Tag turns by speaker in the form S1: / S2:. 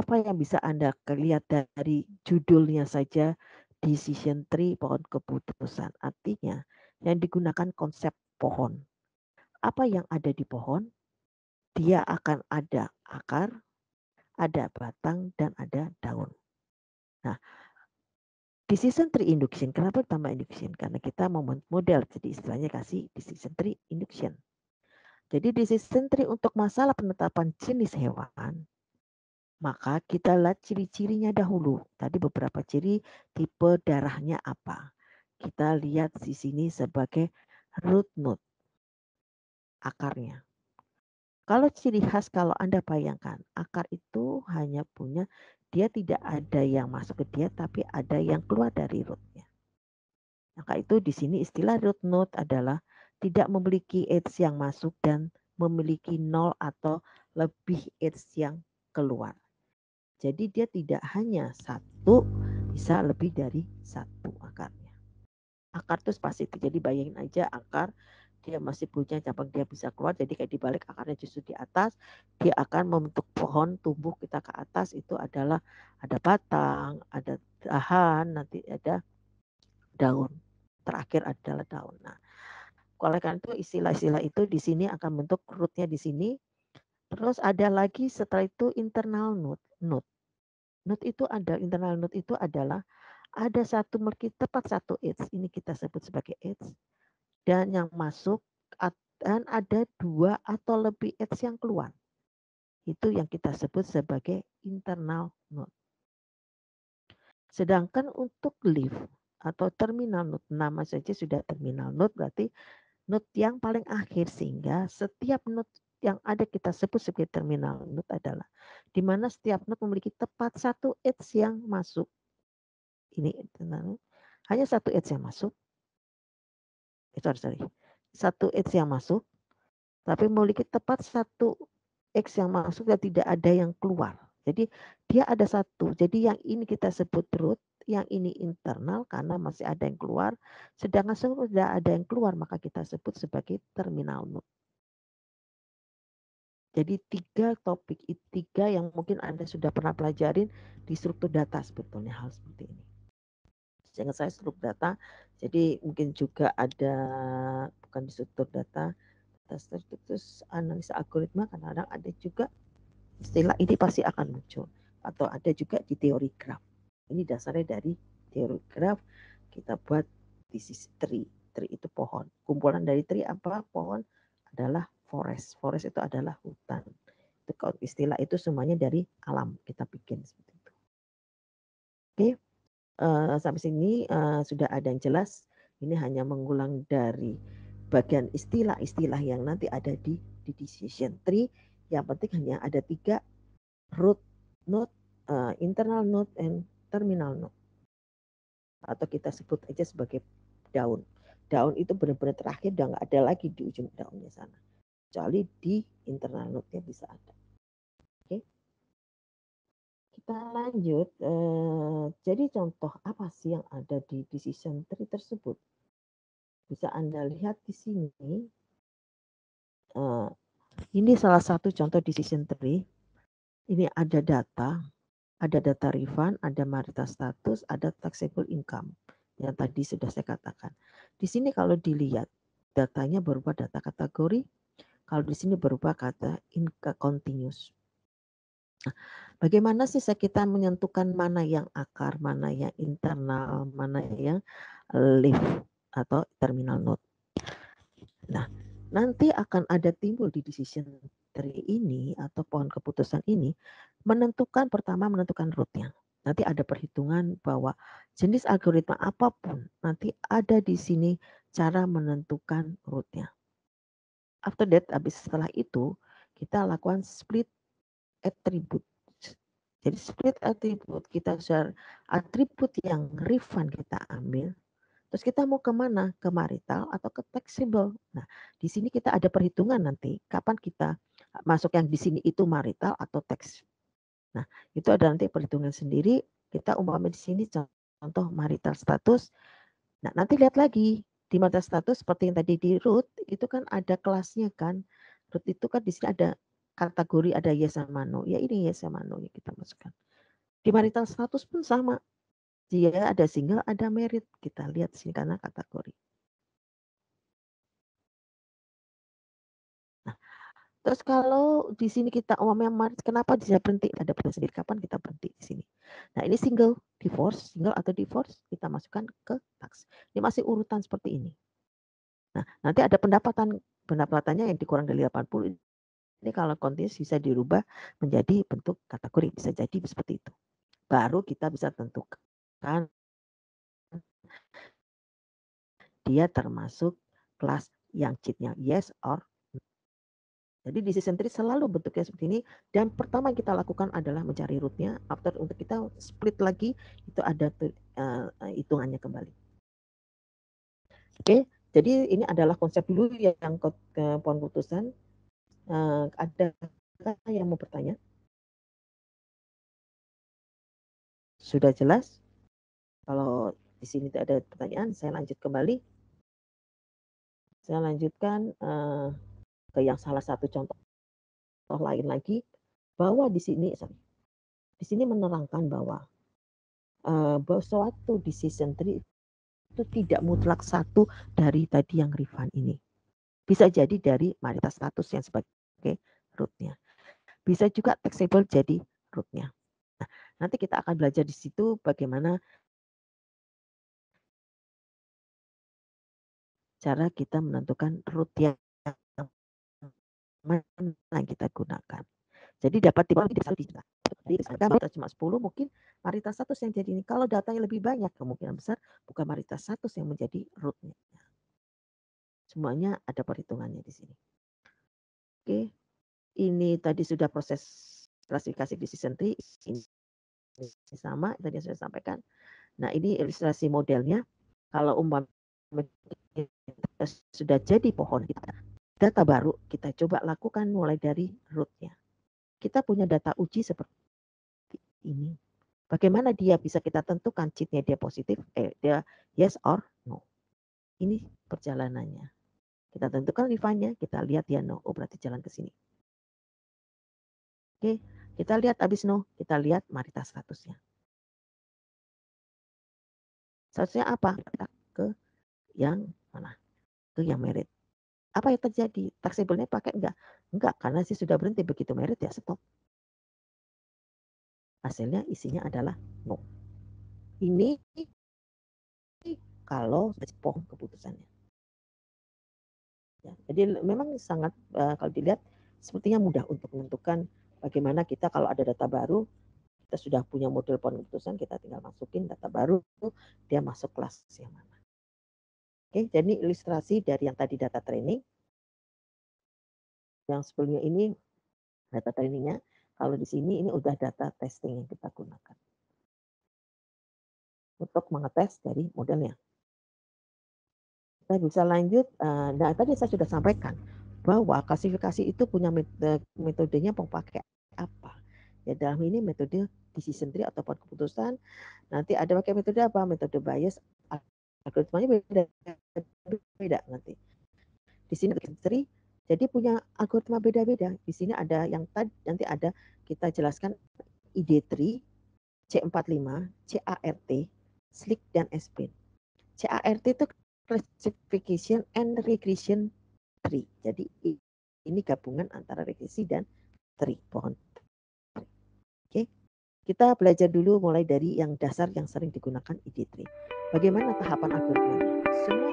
S1: Apa yang bisa Anda lihat dari judulnya saja, decision tree pohon keputusan. Artinya yang digunakan konsep pohon. Apa yang ada di pohon? Dia akan ada akar, ada batang, dan ada daun. Nah, decision tree induction, kenapa tambah induction? Karena kita mau model, jadi istilahnya kasih decision tree induction. Jadi decision tree untuk masalah penetapan jenis hewan, maka kita lihat ciri-cirinya dahulu. Tadi beberapa ciri, tipe darahnya apa. Kita lihat di sini sebagai root node, akarnya. Kalau ciri khas, kalau Anda bayangkan, akar itu hanya punya, dia tidak ada yang masuk ke dia, tapi ada yang keluar dari rootnya. Maka itu di sini istilah root node adalah tidak memiliki edge yang masuk dan memiliki 0 atau lebih edge yang keluar. Jadi dia tidak hanya satu, bisa lebih dari satu akarnya. Akar itu spasi, jadi bayangin aja akar, dia masih punya cabang, dia bisa keluar, jadi kayak dibalik akarnya justru di atas, dia akan membentuk pohon tumbuh kita ke atas, itu adalah ada batang, ada dahan, nanti ada daun. Terakhir adalah daun. Nah, oleh karena itu istilah-istilah itu di sini akan bentuk rootnya di sini. Terus ada lagi setelah itu internal node. Node itu ada, internal node itu adalah ada satu tepat satu edge, ini kita sebut sebagai edge, dan yang masuk dan ada 2 atau lebih edge yang keluar. Itu yang kita sebut sebagai internal node. Sedangkan untuk leaf atau terminal node, nama saja sudah terminal node, berarti node yang paling akhir, sehingga setiap node yang ada kita sebut sebagai terminal node adalah di mana setiap node memiliki tepat satu edge yang masuk. Ini hanya satu edge yang masuk. Sorry. Satu edge yang masuk, tapi memiliki tepat satu X yang masuk dan tidak ada yang keluar. Jadi dia ada satu. Jadi yang ini kita sebut root, yang ini internal karena masih ada yang keluar. Sedangkan sudah ada yang keluar maka kita sebut sebagai terminal node. Jadi 3 topik, 3 yang mungkin Anda sudah pernah pelajarin di struktur data sebetulnya hal seperti ini. Jangan saya struktur data, jadi mungkin juga ada bukan di struktur data, terus analisa algoritma, kadang-kadang ada juga istilah ini pasti akan muncul. Atau ada juga di teori graf. Ini dasarnya dari teori graf, kita buat disease tree. Tree itu pohon. Kumpulan dari tree apa? Pohon adalah forest. Forest itu adalah hutan. Itu istilah itu semuanya dari alam kita bikin seperti itu. Oke, sampai sini sudah ada yang jelas. Ini hanya mengulang dari bagian istilah-istilah yang nanti ada di decision tree. Yang penting hanya ada 3, root node, internal node, and terminal node. Atau kita sebut aja sebagai daun. Daun itu benar-benar terakhir, udah nggak ada lagi di ujung daunnya sana. Kecuali di internal node-nya bisa ada. Oke. Kita lanjut. Jadi contoh apa sih yang ada di decision tree tersebut? Bisa Anda lihat di sini. Ini salah satu contoh decision tree. Ini ada data refund, ada marital status, ada taxable income. Yang tadi sudah saya katakan. Di sini kalau dilihat, datanya berupa data kategori. Kalau di sini berupa kata income continuous. Nah, bagaimana sih kita menentukan mana yang akar, mana yang internal, mana yang leaf atau terminal node. Nah, nanti akan ada timbul di decision tree ini atau pohon keputusan ini pertama menentukan rootnya. Nanti ada perhitungan bahwa jenis algoritma apapun nanti ada di sini cara menentukan rootnya. After that, setelah itu kita lakukan split attribute. Jadi split attribute, kita share atribut yang refund kita ambil. Terus kita mau kemana? Ke marital atau ke taxable. Nah, di sini kita ada perhitungan nanti kapan kita masuk yang di sini itu marital atau tax. Nah, itu ada nanti perhitungan sendiri. Kita umpamanya di sini contoh marital status. Nah, nanti lihat lagi di marital status seperti yang tadi di root itu kan ada kelasnya kan. Root itu kan di sini ada kategori ada yes sama no. Ya ini yes sama no yang kita masukkan. Di marital status pun sama. Dia ada single, ada married. Kita lihat sini karena kategori. Nah, terus kalau di sini kita married, kenapa bisa berhenti? Ada pertanyaan sendiri kapan kita berhenti di sini. Nah, ini single atau divorce kita masukkan ke tax. Ini masih urutan seperti ini. Nah, nanti ada pendapatannya yang dikurang dari 80. Ini kalau continuous bisa dirubah menjadi bentuk kategori, bisa jadi seperti itu. Baru kita bisa tentukan dia termasuk kelas yang cheatnya yes or no. Jadi decision tree selalu bentuknya seperti ini. Dan pertama yang kita lakukan adalah mencari rootnya. After untuk kita split lagi itu ada hitungannya kembali. Oke, jadi ini adalah konsep dulu yang pohon keputusan. Ada yang mau bertanya? Sudah jelas? Kalau di sini tidak ada pertanyaan, saya lanjut kembali. Saya lanjutkan ke yang salah satu contoh lain lagi, bahwa di sini menerangkan bahwa suatu decision tree itu tidak mutlak satu dari tadi yang refund ini. Bisa jadi dari marital status yang sebagai rootnya. Bisa juga taxable jadi rootnya. Nah, nanti kita akan belajar di situ bagaimana cara kita menentukan root yang mana kita gunakan. Jadi dapat di jadi cuma 10 mungkin marital status yang jadi ini. Kalau datanya lebih banyak kemungkinan besar bukan marital status yang menjadi rootnya. Semuanya ada perhitungannya di sini. Oke, ini tadi sudah proses klasifikasi decision tree. Ini sama tadi yang saya sampaikan. Nah ini ilustrasi modelnya. Kalau umpamanya sudah jadi pohon kita, data baru kita coba lakukan mulai dari rootnya. Kita punya data uji seperti ini. Bagaimana dia bisa kita tentukan cheatnya dia positif, dia yes or no. Ini perjalanannya. Kita tentukan refine-nya, kita lihat dia no. Oh berarti jalan ke sini. Oke, kita lihat habis no, kita lihat marital statusnya. Statusnya apa? Ke yang mana? Ke yang merit. Apa yang terjadi? Taxable-nya pakai enggak? Enggak, karena sih sudah berhenti begitu merit ya stop. Hasilnya isinya adalah no. Ini kalau pohon keputusannya. Ya, jadi memang sangat kalau dilihat sepertinya mudah untuk menentukan bagaimana kita kalau ada data baru, kita sudah punya model pohon keputusan, kita tinggal masukin data baru, dia masuk kelas yang mana. Oke, jadi ilustrasi dari yang tadi data training. Yang sebelumnya ini data trainingnya. Kalau di sini ini udah data testing yang kita gunakan untuk mengetes dari modelnya. Kita bisa lanjut. Nah, tadi saya sudah sampaikan bahwa klasifikasi itu punya metodenya mau pakai apa. Ya dalam ini metode decision tree ataupun keputusan. Nanti ada pakai metode apa? Metode bias. Algoritmanya beda nanti. Di sini tree jadi punya algoritma beda-beda. Di sini ada yang tadi nanti ada kita jelaskan ID3, C45, CART, SLIC dan SPIN. CART itu classification and regression tree. Jadi ini gabungan antara regresi dan tree, pohon. Oke. Kita belajar dulu mulai dari yang dasar yang sering digunakan ID3. Bagaimana tahapan algoritmanya? Semua